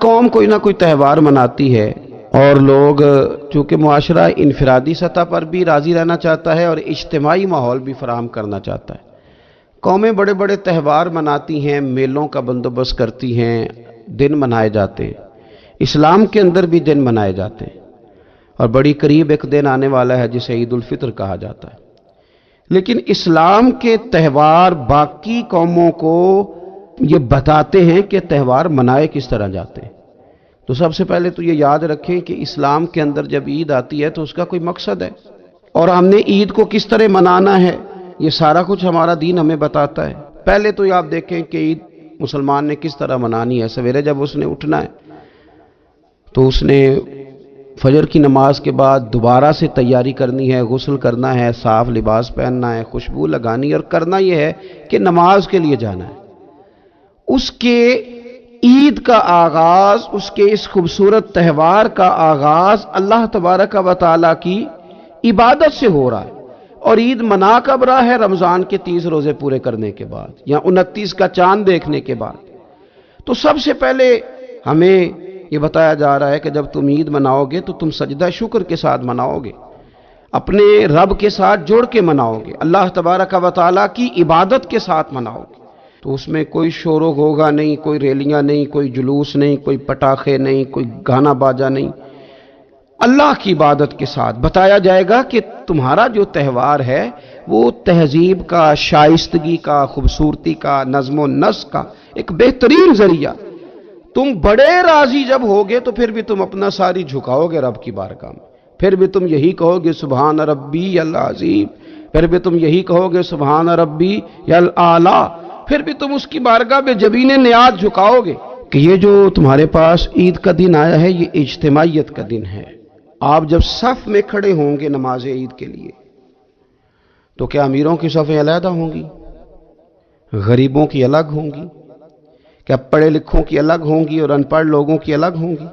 قوم کوئی نہ کوئی تہوار مناتی ہے، اور لوگ چونکہ معاشرہ انفرادی سطح پر بھی راضی رہنا چاہتا ہے اور اجتماعی ماحول بھی فراہم کرنا چاہتا ہے، قومیں بڑے بڑے تہوار مناتی ہیں، میلوں کا بندوبست کرتی ہیں، دن منائے جاتے ہیں۔ اسلام کے اندر بھی دن منائے جاتے ہیں، اور بڑی قریب ایک دن آنے والا ہے جسے عید الفطر کہا جاتا ہے۔ لیکن اسلام کے تہوار باقی قوموں کو یہ بتاتے ہیں کہ تہوار منائے کس طرح جاتے ہیں۔ تو سب سے پہلے تو یہ یاد رکھیں کہ اسلام کے اندر جب عید آتی ہے تو اس کا کوئی مقصد ہے، اور ہم نے عید کو کس طرح منانا ہے یہ سارا کچھ ہمارا دین ہمیں بتاتا ہے۔ پہلے تو آپ دیکھیں کہ عید مسلمان نے کس طرح منانی ہے۔ سویرے جب اس نے اٹھنا ہے تو اس نے فجر کی نماز کے بعد دوبارہ سے تیاری کرنی ہے، غسل کرنا ہے، صاف لباس پہننا ہے، خوشبو لگانی ہے، اور کرنا یہ ہے کہ نماز کے لیے جانا ہے۔ اس کے عید کا آغاز، اس کے اس خوبصورت تہوار کا آغاز اللہ تبارک و تعالیٰ کی عبادت سے ہو رہا ہے، اور عید منا کب رہا ہے؟ رمضان کے 30 روزے پورے کرنے کے بعد یا 29 کا چاند دیکھنے کے بعد۔ تو سب سے پہلے ہمیں یہ بتایا جا رہا ہے کہ جب تم عید مناؤ گے تو تم سجدہ شکر کے ساتھ مناؤ گے، اپنے رب کے ساتھ جوڑ کے مناؤ گے، اللہ تبارک و تعالیٰ کی عبادت کے ساتھ مناؤ گے۔ تو اس میں کوئی شور و غوغا نہیں، کوئی ریلیاں نہیں، کوئی جلوس نہیں، کوئی پٹاخے نہیں، کوئی گانا باجا نہیں، اللہ کی عبادت کے ساتھ بتایا جائے گا کہ تمہارا جو تہوار ہے وہ تہذیب کا، شائستگی کا، خوبصورتی کا، نظم و نسق کا ایک بہترین ذریعہ۔ تم بڑے راضی جب ہوگے تو پھر بھی تم اپنا ساری جھکاؤ گے رب کی بارگاہ میں، پھر بھی تم یہی کہو گے سبحان ربی العظیم، پھر بھی تم یہی کہو گے سبحان ربی الاعلی، پھر بھی تم اس کی بارگاہ میں جبین نیاز جھکاؤ گے کہ یہ جو تمہارے پاس عید کا دن آیا ہے یہ اجتماعیت کا دن ہے۔ آپ جب صف میں کھڑے ہوں گے نماز عید کے لیے تو کیا امیروں کی صفیں علیحدہ ہوں گی؟ غریبوں کی الگ ہوں گی؟ کیا پڑھے لکھوں کی الگ ہوں گی اور ان پڑھ لوگوں کی الگ ہوں گی؟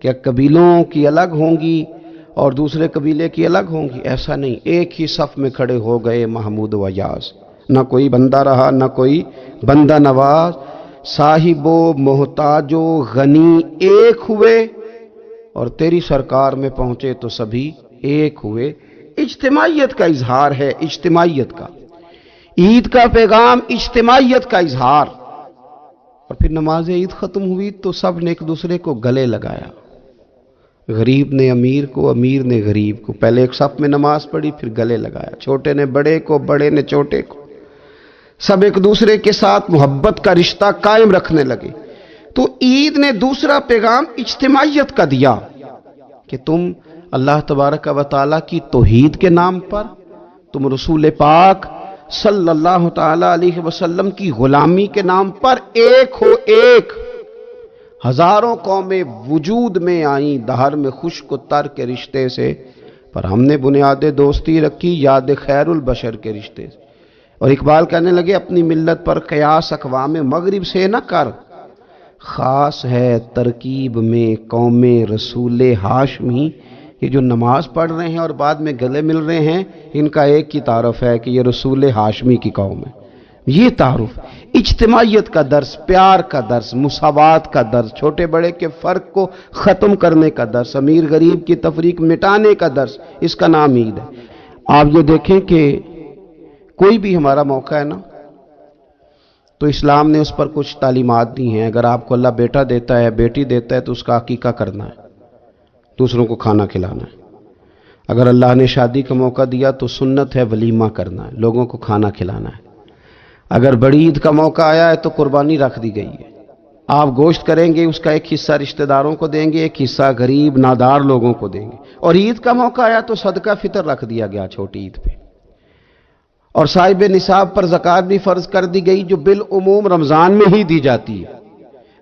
کیا قبیلوں کی الگ ہوں گی اور دوسرے قبیلے کی الگ ہوں گی؟ ایسا نہیں، ایک ہی صف میں کھڑے ہو گئے محمود و یاز، نہ کوئی بندہ رہا نہ کوئی بندہ نواز، صاحب و محتاج و غنی ایک ہوئے، اور تیری سرکار میں پہنچے تو سبھی ایک ہوئے۔ اجتماعیت کا اظہار ہے، اجتماعیت کا، عید کا پیغام اجتماعیت کا اظہار۔ اور پھر نماز عید ختم ہوئی تو سب نے ایک دوسرے کو گلے لگایا، غریب نے امیر کو، امیر نے غریب کو، پہلے ایک صف میں نماز پڑھی پھر گلے لگایا، چھوٹے نے بڑے کو، بڑے نے چھوٹے کو، سب ایک دوسرے کے ساتھ محبت کا رشتہ قائم رکھنے لگے۔ تو عید نے دوسرا پیغام اجتماعیت کا دیا کہ تم اللہ تبارک و تعالیٰ کی توحید کے نام پر، تم رسول پاک صلی اللہ تعالیٰ علیہ وسلم کی غلامی کے نام پر ایک ہو، ایک۔ ہزاروں قومیں وجود میں آئیں دہر میں خشک و تر کے رشتے سے، پر ہم نے بنیاد دوستی رکھی یاد خیر البشر کے رشتے سے۔ اور اقبال کہنے لگے اپنی ملت پر قیاس اقوام مغرب سے نہ کر، خاص ہے ترکیب میں قوم رسول ہاشمی۔ یہ جو نماز پڑھ رہے ہیں اور بعد میں گلے مل رہے ہیں، ان کا ایک ہی تعارف ہے کہ یہ رسول ہاشمی کی قوم ہے۔ یہ تعارف اجتماعیت کا درس، پیار کا درس، مساوات کا درس، چھوٹے بڑے کے فرق کو ختم کرنے کا درس، امیر غریب کی تفریق مٹانے کا درس، اس کا نام عید ہے۔ آپ یہ دیکھیں کہ کوئی بھی ہمارا موقع ہے نا تو اسلام نے اس پر کچھ تعلیمات دی ہیں۔ اگر آپ کو اللہ بیٹا دیتا ہے، بیٹی دیتا ہے تو اس کا عقیقہ کرنا ہے، دوسروں کو کھانا کھلانا ہے۔ اگر اللہ نے شادی کا موقع دیا تو سنت ہے ولیمہ کرنا ہے، لوگوں کو کھانا کھلانا ہے۔ اگر بڑی عید کا موقع آیا ہے تو قربانی رکھ دی گئی ہے، آپ گوشت کریں گے، اس کا ایک حصہ رشتہ داروں کو دیں گے، ایک حصہ غریب نادار لوگوں کو دیں گے۔ اور عید کا موقع آیا تو صدقہ فطر رکھ دیا گیا چھوٹی عید پہ، اور صاحب نصاب پر زکوٰۃ بھی فرض کر دی گئی جو بالعموم رمضان میں ہی دی جاتی ہے۔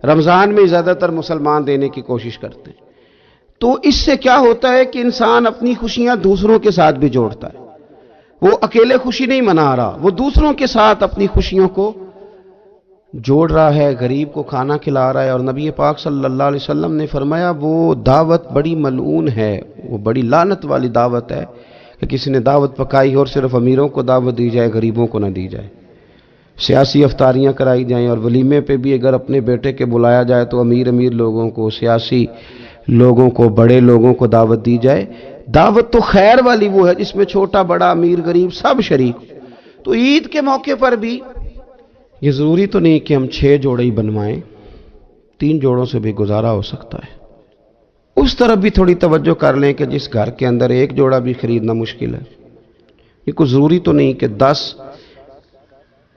رمضان میں زیادہ تر مسلمان دینے کی کوشش کرتے ہیں۔ تو اس سے کیا ہوتا ہے کہ انسان اپنی خوشیاں دوسروں کے ساتھ بھی جوڑتا ہے، وہ اکیلے خوشی نہیں منا رہا، وہ دوسروں کے ساتھ اپنی خوشیوں کو جوڑ رہا ہے، غریب کو کھانا کھلا رہا ہے۔ اور نبی پاک صلی اللہ علیہ وسلم نے فرمایا وہ دعوت بڑی ملعون ہے، وہ بڑی لعنت والی دعوت ہے کہ کسی نے دعوت پکائی اور صرف امیروں کو دعوت دی جائے، غریبوں کو نہ دی جائے۔ سیاسی افطاریاں کرائی جائیں، اور ولیمے پہ بھی اگر اپنے بیٹے کے بلایا جائے تو امیر امیر لوگوں کو، سیاسی لوگوں کو، بڑے لوگوں کو دعوت دی جائے۔ دعوت تو خیر والی وہ ہے جس میں چھوٹا بڑا امیر غریب سب شریک۔ تو عید کے موقع پر بھی یہ ضروری تو نہیں کہ ہم 6 جوڑے ہی بنوائیں، 3 جوڑوں سے بھی گزارا ہو سکتا ہے۔ اس طرف بھی تھوڑی توجہ کر لیں کہ جس گھر کے اندر 1 جوڑا بھی خریدنا مشکل ہے، یہ کوئی ضروری تو نہیں کہ 10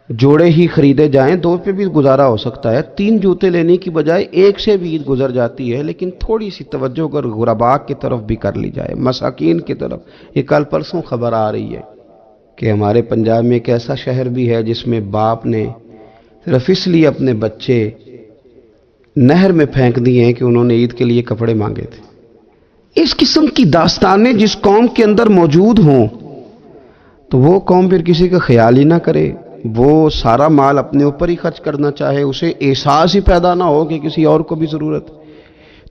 جوڑے ہی خریدے جائیں، 2 پہ بھی گزارا ہو سکتا ہے۔ 3 جوتے لینے کی بجائے 1 سے بھی عید گزر جاتی ہے، لیکن تھوڑی سی توجہ اگر غرباء کی طرف بھی کر لی جائے، مساکین کی طرف۔ یہ کل پرسوں خبر آ رہی ہے کہ ہمارے پنجاب میں ایک ایسا شہر بھی ہے جس میں باپ نے صرف اس لیے اپنے بچے نہر میں پھینک دیے ہیں کہ انہوں نے عید کے لیے کپڑے مانگے تھے۔ اس قسم کی داستانیں جس قوم کے اندر موجود ہوں تو وہ قوم پھر کسی کا خیال ہی نہ کرے، وہ سارا مال اپنے اوپر ہی خرچ کرنا چاہے، اسے احساس ہی پیدا نہ ہو کہ کسی اور کو بھی ضرورت ہے۔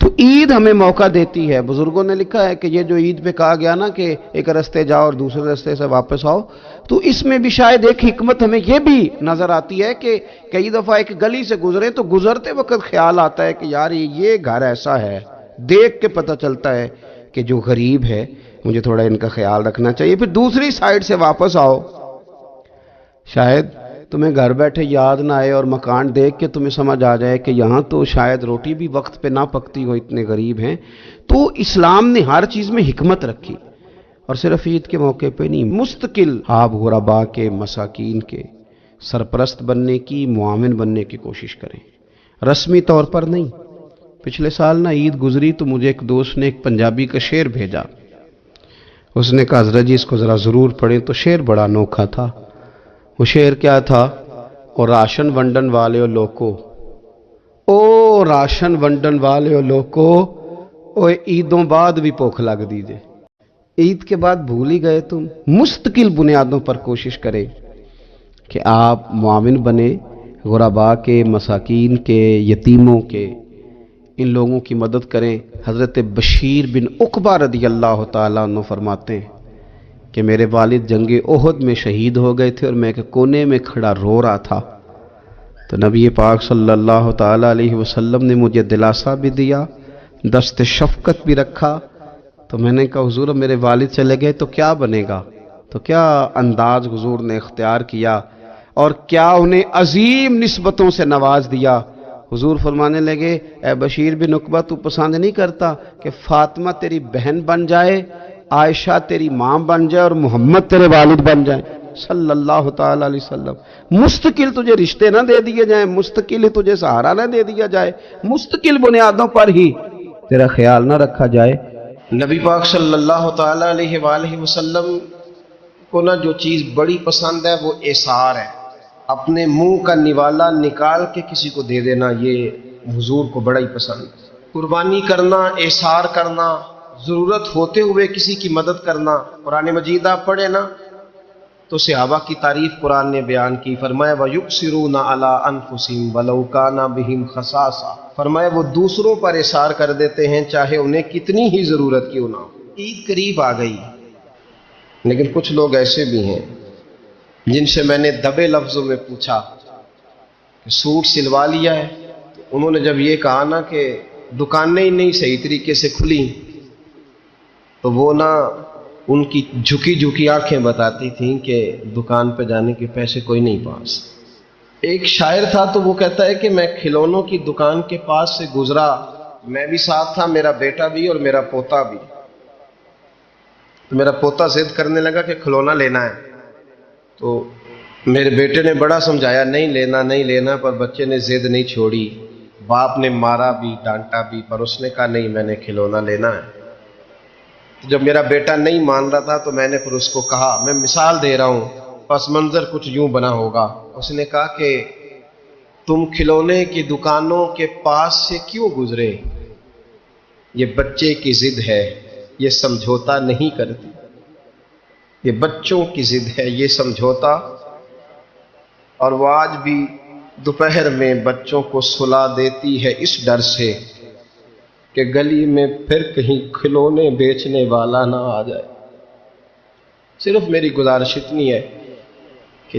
تو عید ہمیں موقع دیتی ہے۔ بزرگوں نے لکھا ہے کہ یہ جو عید پہ کہا گیا نا کہ ایک رستے جاؤ اور دوسرے رستے سے واپس آؤ، تو اس میں بھی شاید ایک حکمت ہمیں یہ بھی نظر آتی ہے کہ کئی دفعہ ایک گلی سے گزرے تو گزرتے وقت خیال آتا ہے کہ یار یہ گھر ایسا ہے، دیکھ کے پتہ چلتا ہے کہ جو غریب ہے مجھے تھوڑا ان کا خیال رکھنا چاہیے۔ پھر دوسری سائیڈ سے واپس آؤ، شاید تمہیں گھر بیٹھے یاد نہ آئے اور مکان دیکھ کے تمہیں سمجھ آ جائے کہ یہاں تو شاید روٹی بھی وقت پہ نہ پکتی ہو، اتنے غریب ہیں۔ تو اسلام نے ہر چیز میں حکمت رکھی، اور صرف عید کے موقع پہ نہیں، مستقل آپ غرباء کے، مساکین کے سرپرست بننے کی، معاون بننے کی کوشش کریں، رسمی طور پر نہیں۔ پچھلے سال نا عید گزری تو مجھے ایک دوست نے ایک پنجابی کا شعر بھیجا، اس نے کہا حضرت جی اس کو ذرا ضرور پڑھیں، تو شعر بڑا انوکھا تھا۔ وہ شعر کیا تھا؟ او راشن ونڈن والے لوکو، او راشن ونڈن والے لوکو، او عیدوں بعد بھی بھوک لگ دیجئے۔ عید کے بعد بھول ہی گئے تم؟ مستقل بنیادوں پر کوشش کریں کہ آپ معاون بنے، غرباء کے، مساکین کے، یتیموں کے، ان لوگوں کی مدد کریں۔ حضرت بشیر بن عقبہ رضی اللہ تعالیٰ عنہ فرماتے ہیں کہ میرے والد جنگ احد میں شہید ہو گئے تھے اور میں ایک کونے میں کھڑا رو رہا تھا، تو نبی پاک صلی اللہ تعالیٰ علیہ وسلم نے مجھے دلاسا بھی دیا، دست شفقت بھی رکھا۔ تو میں نے کہا حضور میرے والد چلے گئے تو کیا بنے گا؟ تو کیا انداز حضور نے اختیار کیا اور کیا انہیں عظیم نسبتوں سے نواز دیا۔ حضور فرمانے لگے اے بشیر بن عقبہ تو پسند نہیں کرتا کہ فاطمہ تیری بہن بن جائے، عائشہ تیری ماں بن جائے اور محمد تیرے والد بن جائیں صلی اللہ تعالیٰ علیہ وسلم؟ مستقل تجھے رشتے نہ دے دیے جائیں، مستقل تجھے سہارا نہ دے دیا جائے، مستقل بنیادوں پر ہی تیرا خیال نہ رکھا جائے۔ نبی پاک صلی اللہ تعالیٰ علیہ وآلہ وسلم کو نا جو چیز بڑی پسند ہے وہ ایثار ہے، اپنے منہ کا نوالا نکال کے کسی کو دے دینا، یہ حضور کو بڑا ہی پسند۔ قربانی کرنا، ایثار کرنا، ضرورت ہوتے ہوئے کسی کی مدد کرنا۔ قرآن مجید آپ پڑھیں نا تو صحابہ کی تعریف قرآن نے بیان کی، فرمایا وَيُؤْثِرُونَ عَلَىٰ أَنفُسِهِمْ وَلَوْ كَانَ بِهِمْ خَصَاصَةٌ، فرمایا وہ دوسروں پر ایثار کر دیتے ہیں چاہے انہیں کتنی ہی ضرورت کیوں نہ ہو۔ عید قریب آ گئی، لیکن کچھ لوگ ایسے بھی ہیں جن سے میں نے دبے لفظوں میں پوچھا کہ سوٹ سلوا لیا ہے، انہوں نے جب یہ کہا نا کہ دکانیں ہی نہیں صحیح طریقے سے کھلی تو وہ نا ان کی جھکی جھکی آنکھیں بتاتی تھیں کہ دکان پہ جانے کے پیسے کوئی نہیں پاس۔ ایک شاعر تھا تو وہ کہتا ہے کہ میں کھلونوں کی دکان کے پاس سے گزرا، میں بھی ساتھ تھا، میرا بیٹا بھی اور میرا پوتا بھی۔ تو میرا پوتا ضد کرنے لگا کہ کھلونا لینا ہے، تو میرے بیٹے نے بڑا سمجھایا نہیں لینا نہیں لینا، پر بچے نے ضد نہیں چھوڑی، باپ نے مارا بھی ڈانٹا بھی، پر اس نے کہا نہیں میں نے کھلونا لینا ہے۔ جب میرا بیٹا نہیں مان رہا تھا تو میں نے پھر اس کو کہا، میں مثال دے رہا ہوں، پس منظر کچھ یوں بنا ہوگا۔ اس نے کہا کہ تم کھلونے کی دکانوں کے پاس سے کیوں گزرے؟ یہ بچے کی ضد ہے، یہ سمجھوتا نہیں کرتی، یہ بچوں کی ضد ہے، یہ سمجھوتا۔ اور وہ آج بھی دوپہر میں بچوں کو سلا دیتی ہے اس ڈر سے کہ گلی میں پھر کہیں کھلونے بیچنے والا نہ آ جائے۔ صرف میری گزارش اتنی ہے کہ